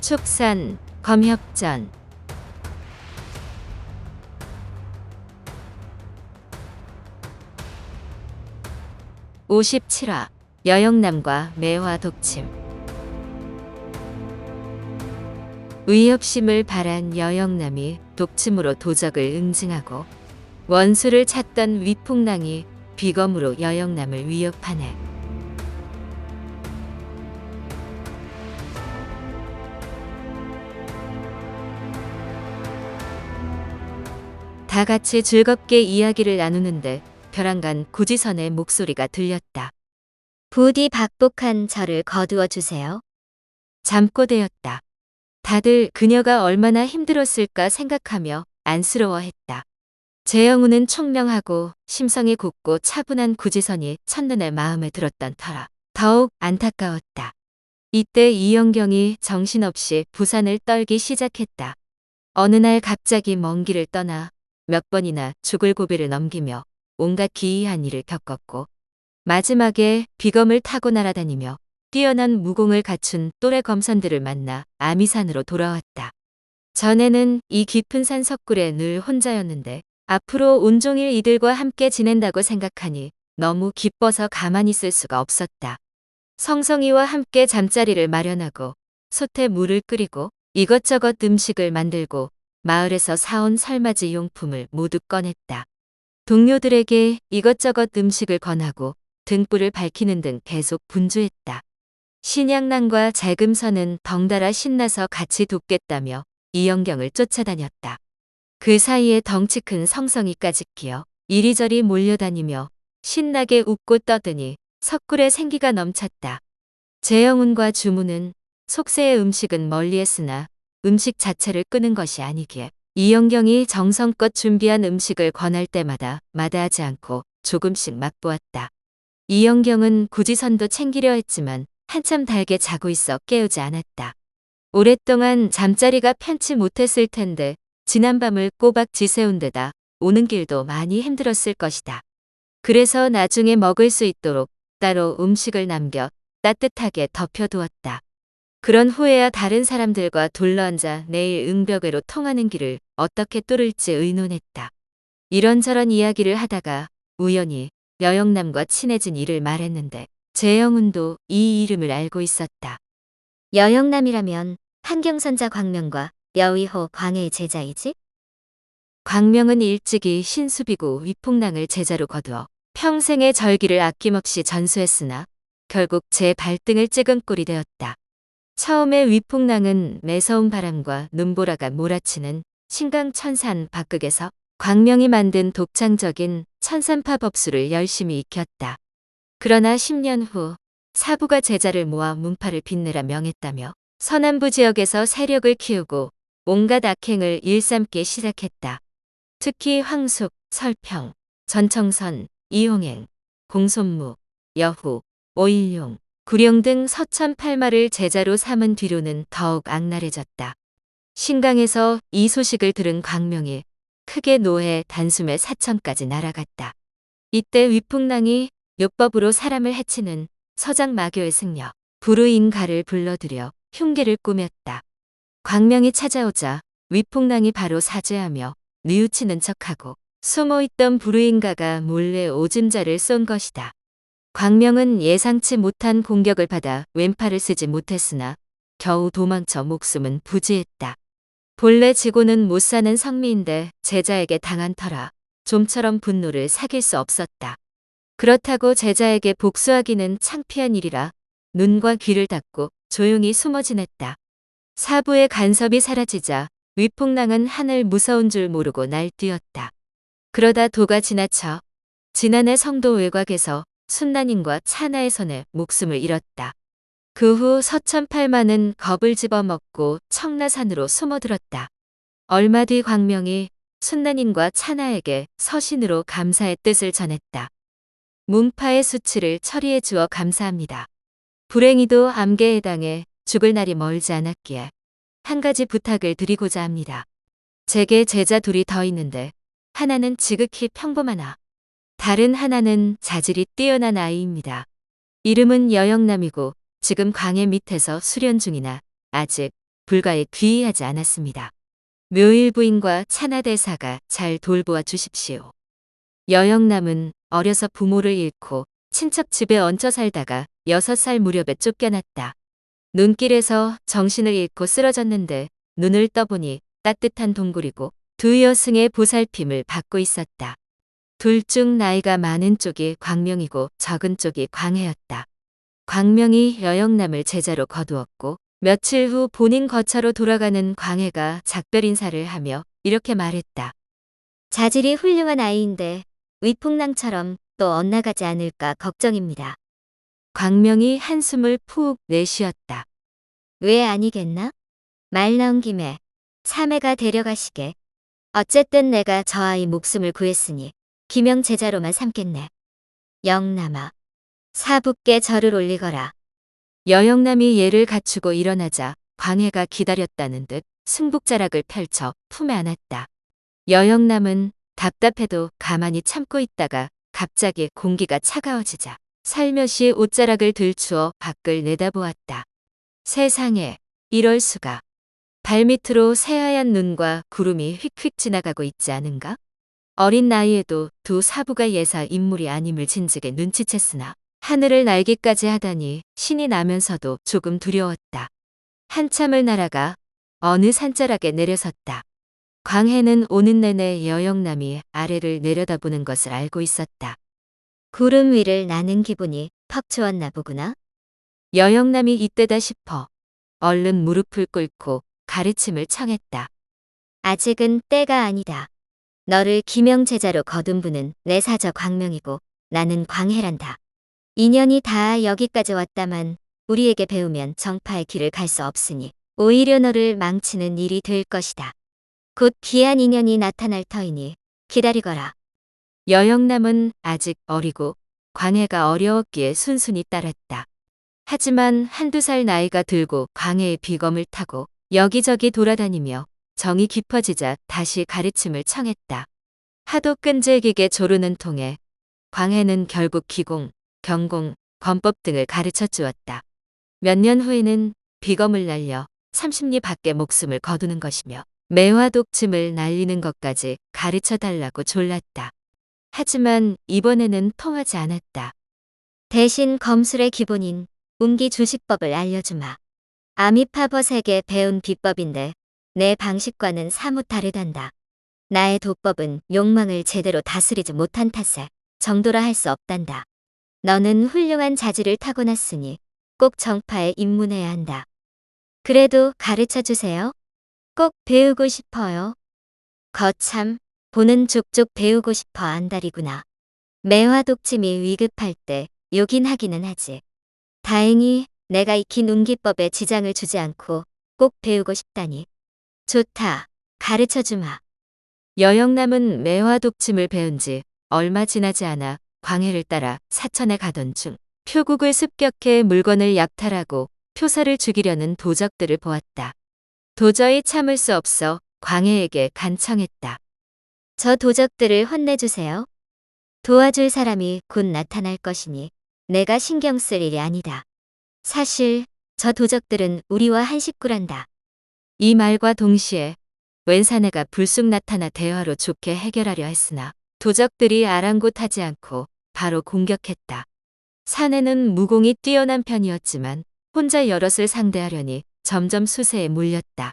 축산, 검협전. 57화 여영남과 매화 독침. 의협심을 발한 여영남이 독침으로 도적을 응징하고 원수를 찾던 위풍랑이 비검으로 여영남을 위협하네. 다 같이 즐겁게 이야기를 나누는데 벼랑간 구지선의 목소리가 들렸다. 부디 박복한 저를 거두어 주세요. 잠꼬대였다. 다들 그녀가 얼마나 힘들었을까 생각하며 안쓰러워했다. 재영우는 총명하고 심성이 곱고 차분한 구지선이 첫눈에 마음에 들었던 터라 더욱 안타까웠다. 이때 이영경이 정신없이 부산을 떨기 시작했다. 어느 날 갑자기 먼 길을 떠나 몇 번이나 죽을 고비를 넘기며 온갖 기이한 일을 겪었고 마지막에 비검을 타고 날아다니며 뛰어난 무공을 갖춘 또래 검선들을 만나 아미산으로 돌아왔다. 전에는 이 깊은 산 석굴에 늘 혼자였는데 앞으로 온종일 이들과 함께 지낸다고 생각하니 너무 기뻐서 가만히 있을 수가 없었다. 성성이와 함께 잠자리를 마련하고 솥에 물을 끓이고 이것저것 음식을 만들고 마을에서 사온 설맞이 용품을 모두 꺼냈다. 동료들에게 이것저것 음식을 권하고 등불을 밝히는 등 계속 분주했다. 신양난과 잘금선은 덩달아 신나서 같이 돕겠다며 이영경을 쫓아다녔다. 그 사이에 덩치 큰 성성이까지 끼어 이리저리 몰려다니며 신나게 웃고 떠드니 석굴에 생기가 넘쳤다. 재영운과 주무는 속세의 음식은 멀리했으나 음식 자체를 끄는 것이 아니기에 이영경이 정성껏 준비한 음식을 권할 때마다 마다하지 않고 조금씩 맛보았다. 이영경은 구지선도 챙기려 했지만 한참 달게 자고 있어 깨우지 않았다. 오랫동안 잠자리가 편치 못했을 텐데 지난밤을 꼬박 지새운 데다 오는 길도 많이 힘들었을 것이다. 그래서 나중에 먹을 수 있도록 따로 음식을 남겨 따뜻하게 덮여두었다. 그런 후에야 다른 사람들과 둘러앉아 내일 응벽으로 통하는 길을 어떻게 뚫을지 의논했다. 이런저런 이야기를 하다가 우연히 여영남과 친해진 일을 말했는데 재영운도 이 이름을 알고 있었다. 여영남이라면 한경선자 광명과 여의호 광해의 제자이지? 광명은 일찍이 신수비고 위풍랑을 제자로 거두어 평생의 절기를 아낌없이 전수했으나 결국 제 발등을 찍은 꼴이 되었다. 처음에 위풍랑은 매서운 바람과 눈보라가 몰아치는 신강천산 밖극에서 광명이 만든 독창적인 천산파 법수를 열심히 익혔다. 그러나 10년 후 사부가 제자를 모아 문파를 빛내라 명했다며 서남부 지역에서 세력을 키우고 온갖 악행을 일삼기 시작했다. 특히 황숙, 설평, 전청선, 이홍행, 공손무, 여후, 오일용, 구령 등 서천팔마를 제자로 삼은 뒤로는 더욱 악랄해졌다. 신강에서 이 소식을 들은 광명이 크게 노해 단숨에 사천까지 날아갔다. 이때 위풍랑이 요법으로 사람을 해치는 서장마교의 승려 부르인가를 불러들여 흉계를 꾸몄다. 광명이 찾아오자 위풍랑이 바로 사죄하며 뉘우치는 척하고 숨어있던 부르인가가 몰래 오줌자를 쏜 것이다. 광명은 예상치 못한 공격을 받아 왼팔을 쓰지 못했으나 겨우 도망쳐 목숨은 부지했다. 본래 지고는 못 사는 성미인데 제자에게 당한 터라 좀처럼 분노를 사귈 수 없었다. 그렇다고 제자에게 복수하기는 창피한 일이라 눈과 귀를 닫고 조용히 숨어 지냈다. 사부의 간섭이 사라지자 위풍랑은 하늘 무서운 줄 모르고 날뛰었다. 그러다 도가 지나쳐 지난해 성도 외곽에서 순난인과 차나의 손에 목숨을 잃었다. 그 후 서천팔마는 겁을 집어먹고 청라산으로 숨어들었다. 얼마 뒤 광명이 순난인과 차나에게 서신으로 감사의 뜻을 전했다. 문파의 수치를 처리해 주어 감사합니다. 불행히도 암계에 당해 죽을 날이 멀지 않았기에 한 가지 부탁을 드리고자 합니다. 제게 제자 둘이 더 있는데 하나는 지극히 평범하나 다른 하나는 자질이 뛰어난 아이입니다. 이름은 여영남이고 지금 광해 밑에서 수련 중이나 아직 불가에 귀의하지 않았습니다. 묘일 부인과 차나대사가 잘 돌보아 주십시오. 여영남은 어려서 부모를 잃고 친척 집에 얹혀 살다가 6살 무렵에 쫓겨났다. 눈길에서 정신을 잃고 쓰러졌는데 눈을 떠보니 따뜻한 동굴이고 두 여승의 보살핌을 받고 있었다. 둘 중 나이가 많은 쪽이 광명이고 적은 쪽이 광해였다. 광명이 여영남을 제자로 거두었고 며칠 후 본인 거처로 돌아가는 광해가 작별 인사를 하며 이렇게 말했다. 자질이 훌륭한 아이인데 위풍랑처럼 또 엇나가지 않을까 걱정입니다. 광명이 한숨을 푹 내쉬었다. 왜 아니겠나? 말 나온 김에 참외가 데려가시게. 어쨌든 내가 저 아이 목숨을 구했으니 기명 제자로만 삼겠네. 영남아, 사붓게 절을 올리거라. 여영남이 예를 갖추고 일어나자 광해가 기다렸다는 듯 승복자락을 펼쳐 품에 안았다. 여영남은 답답해도 가만히 참고 있다가 갑자기 공기가 차가워지자 살며시 옷자락을 들추어 밖을 내다보았다. 세상에, 이럴 수가. 발밑으로 새하얀 눈과 구름이 휙휙 지나가고 있지 않은가? 어린 나이에도 두 사부가 예사 인물이 아님을 진즉에 눈치챘으나 하늘을 날기까지 하다니 신이 나면서도 조금 두려웠다. 한참을 날아가 어느 산자락에 내려섰다. 광해는 오는 내내 여영남이 아래를 내려다보는 것을 알고 있었다. 구름 위를 나는 기분이 퍽 좋았나 보구나. 여영남이 이때다 싶어 얼른 무릎을 꿇고 가르침을 청했다. 아직은 때가 아니다. 너를 기명 제자로 거둔 분은 내 사저 광명이고 나는 광해란다. 인연이 다 여기까지 왔다만 우리에게 배우면 정파의 길을 갈 수 없으니 오히려 너를 망치는 일이 될 것이다. 곧 귀한 인연이 나타날 터이니 기다리거라. 여영남은 아직 어리고 광해가 어려웠기에 순순히 따랐다. 하지만 한두 살 나이가 들고 광해의 비검을 타고 여기저기 돌아다니며 정이 깊어지자 다시 가르침을 청했다. 하도 끈질기게 조르는 통에 광해는 결국 기공, 경공, 권법 등을 가르쳐 주었다. 몇 년 후에는 비검을 날려 30리 밖에 목숨을 거두는 것이며 매화 독침을 날리는 것까지 가르쳐 달라고 졸랐다. 하지만 이번에는 통하지 않았다. 대신 검술의 기본인 운기 주식법을 알려주마. 아미파버색에 배운 비법인데 내 방식과는 사뭇 다르단다. 나의 도법은 욕망을 제대로 다스리지 못한 탓에 정도라 할 수 없단다. 너는 훌륭한 자질을 타고났으니 꼭 정파에 입문해야 한다. 그래도 가르쳐 주세요. 꼭 배우고 싶어요. 거참, 보는 족족 배우고 싶어 안달이구나. 매화 독침이 위급할 때 요긴 하기는 하지. 다행히 내가 익힌 운기법에 지장을 주지 않고 꼭 배우고 싶다니. 좋다. 가르쳐 주마. 여영남은 매화 독침을 배운 지 얼마 지나지 않아 광해를 따라 사천에 가던 중 표국을 습격해 물건을 약탈하고 표사를 죽이려는 도적들을 보았다. 도저히 참을 수 없어 광해에게 간청했다. 저 도적들을 혼내주세요. 도와줄 사람이 곧 나타날 것이니 내가 신경 쓸 일이 아니다. 사실 저 도적들은 우리와 한 식구란다. 이 말과 동시에 웬 사내가 불쑥 나타나 대화로 좋게 해결하려 했으나 도적들이 아랑곳하지 않고 바로 공격했다. 사내는 무공이 뛰어난 편이었지만 혼자 여럿을 상대하려니 점점 수세에 몰렸다.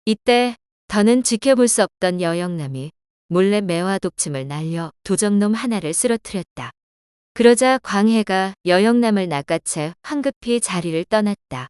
이때 더는 지켜볼 수 없던 여영남이 몰래 매화 독침을 날려 도적놈 하나를 쓰러뜨렸다. 그러자 광해가 여영남을 낚아채 황급히 자리를 떠났다.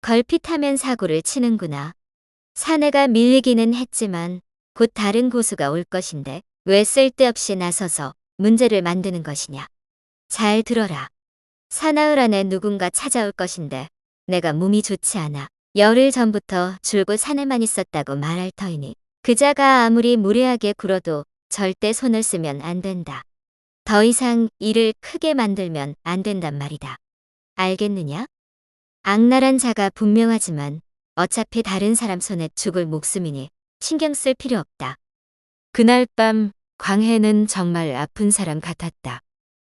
걸핏하면 사고를 치는구나. 사내가 밀리기는 했지만 곧 다른 고수가 올 것인데 왜 쓸데없이 나서서 문제를 만드는 것이냐. 잘 들어라. 사나흘 안에 누군가 찾아올 것인데 내가 몸이 좋지 않아 열흘 전부터 줄곧 사내만 있었다고 말할 터이니 그자가 아무리 무례하게 굴어도 절대 손을 쓰면 안 된다. 더 이상 일을 크게 만들면 안 된단 말이다. 알겠느냐? 악랄한 자가 분명하지만 어차피 다른 사람 손에 죽을 목숨이니 신경 쓸 필요 없다. 그날 밤 광해는 정말 아픈 사람 같았다.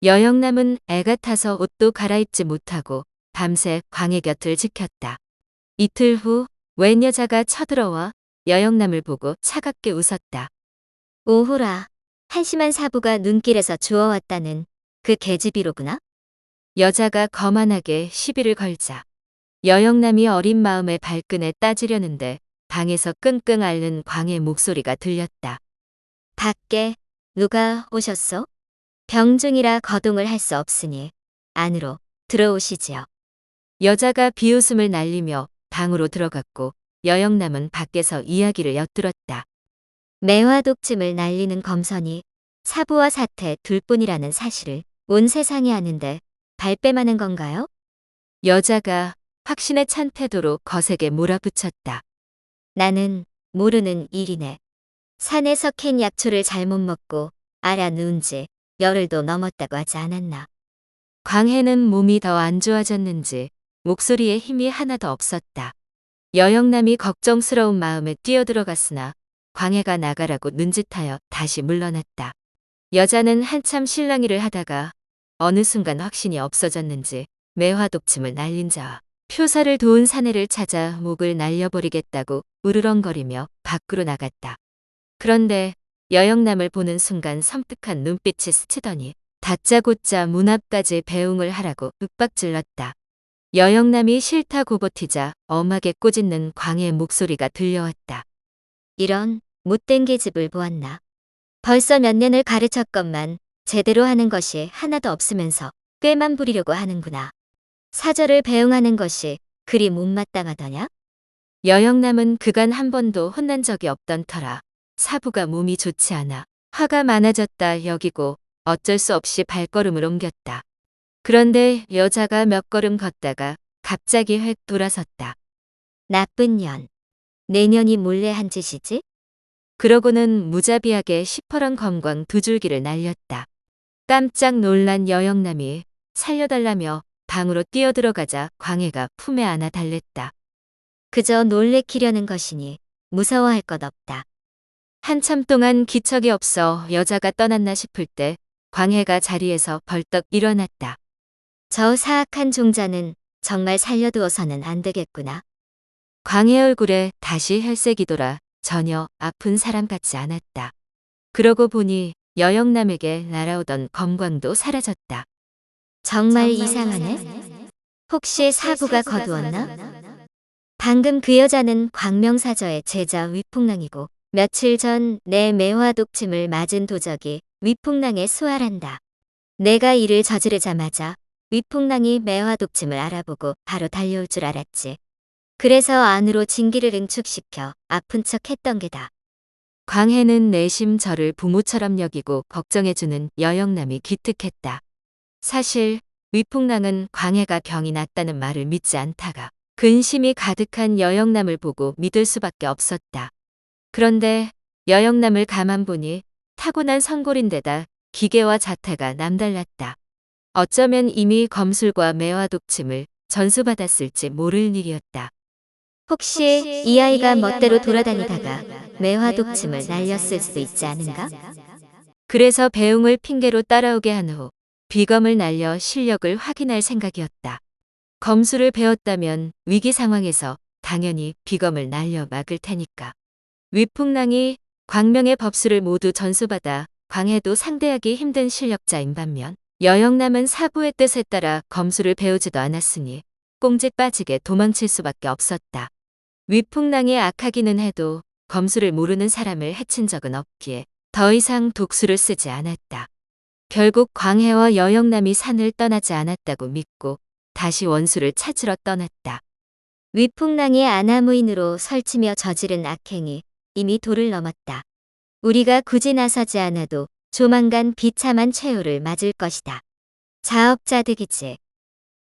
여영남은 애가 타서 옷도 갈아입지 못하고 밤새 광해 곁을 지켰다. 이틀 후 웬 여자가 쳐들어와 여영남을 보고 차갑게 웃었다. 오호라, 한심한 사부가 눈길에서 주워왔다는 그 계집이로구나? 여자가 거만하게 시비를 걸자 여영남이 어린 마음에 발끈해 따지려는데 방에서 끙끙 앓는 광의 목소리가 들렸다. 밖에 누가 오셨소? 병중이라 거동을 할 수 없으니 안으로 들어오시지요. 여자가 비웃음을 날리며 방으로 들어갔고 여영남은 밖에서 이야기를 엿들었다. 매화 독침을 날리는 검선이 사부와 사태 둘뿐이라는 사실을 온 세상이 아는데 발뺌하는 건가요? 여자가 확신에 찬 태도로 거세게 몰아붙였다. 나는 모르는 일이네. 산에서 캔 약초를 잘못 먹고 알아 누운 지 열흘도 넘었다고 하지 않았나. 광해는 몸이 더 안 좋아졌는지 목소리에 힘이 하나도 없었다. 여영남이 걱정스러운 마음에 뛰어들어갔으나 광해가 나가라고 눈짓하여 다시 물러났다. 여자는 한참 실랑이를 하다가 어느 순간 확신이 없어졌는지 매화 독침을 날린 자와 표사를 도운 사내를 찾아 목을 날려버리겠다고 으르렁거리며 밖으로 나갔다. 그런데 여영남을 보는 순간 섬뜩한 눈빛이 스치더니 다짜고짜 문 앞까지 배웅을 하라고 윽박질렀다. 여영남이 싫다고 버티자 엄하게 꼬짓는 광해의 목소리가 들려왔다. 이런 못된 계집을 보았나. 벌써 몇 년을 가르쳤건만 제대로 하는 것이 하나도 없으면서 꾀만 부리려고 하는구나. 사절을 배웅하는 것이 그리 못마땅하더냐? 여영남은 그간 한 번도 혼난 적이 없던 터라 사부가 몸이 좋지 않아 화가 많아졌다 여기고 어쩔 수 없이 발걸음을 옮겼다. 그런데 여자가 몇 걸음 걷다가 갑자기 획 돌아섰다. 나쁜 년. 내년이 몰래 한 짓이지? 그러고는 무자비하게 시퍼런 검광 두 줄기를 날렸다. 깜짝 놀란 여영남이 살려달라며 방으로 뛰어들어가자 광해가 품에 안아 달랬다. 그저 놀래키려는 것이니 무서워할 것 없다. 한참 동안 기척이 없어 여자가 떠났나 싶을 때 광해가 자리에서 벌떡 일어났다. 저 사악한 종자는 정말 살려두어서는 안 되겠구나. 광해 얼굴에 다시 혈색이 돌아 전혀 아픈 사람 같지 않았다. 그러고 보니 여영남에게 날아오던 검광도 사라졌다. 정말 이상하네. 혹시 사부가 거두었나? 방금 그 여자는 광명사저의 제자 위풍랑이고 며칠 전 내 매화 독침을 맞은 도적이 위풍랑에 수활한다. 내가 이를 저지르자마자 위풍랑이 매화 독침을 알아보고 바로 달려올 줄 알았지. 그래서 안으로 진기를 응축시켜 아픈 척 했던 게다. 광해는 내심 저를 부모처럼 여기고 걱정해주는 여영남이 기특했다. 사실 위풍랑은 광해가 병이 났다는 말을 믿지 않다가 근심이 가득한 여영남을 보고 믿을 수밖에 없었다. 그런데 여영남을 가만 보니 타고난 성골인데다 기계와 자태가 남달랐다. 어쩌면 이미 검술과 매화 독침을 전수받았을지 모를 일이었다. 혹시 이 아이가 멋대로 돌아다니다가 매화 독침을 날렸을 수도 있지 않은가? 그래서 배웅을 핑계로 따라오게 한 후 비검을 날려 실력을 확인할 생각이었다. 검술을 배웠다면 위기 상황에서 당연히 비검을 날려 막을 테니까. 위풍랑이 광명의 법술을 모두 전수받아 광해도 상대하기 힘든 실력자인 반면 여영남은 사부의 뜻에 따라 검술을 배우지도 않았으니 꽁지 빠지게 도망칠 수밖에 없었다. 위풍랑이 악하기는 해도 검술을 모르는 사람을 해친 적은 없기에 더 이상 독수를 쓰지 않았다. 결국 광해와 여영남이 산을 떠나지 않았다고 믿고 다시 원수를 찾으러 떠났다. 위풍랑의 아나무인으로 설치며 저지른 악행이 이미 도를 넘었다. 우리가 굳이 나서지 않아도 조만간 비참한 최후를 맞을 것이다. 자업자득이지.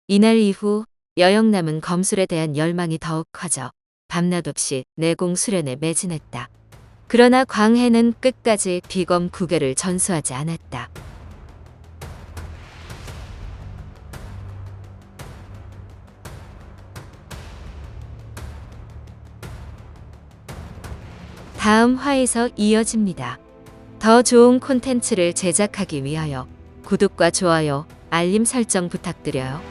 이날 이후 여영남은 검술에 대한 열망이 더욱 커져 밤낮 없이 내공 수련에 매진했다. 그러나 광해는 끝까지 비검 9개를 전수하지 않았다. 다음 화에서 이어집니다. 더 좋은 콘텐츠를 제작하기 위하여 구독과 좋아요, 알림 설정 부탁드려요.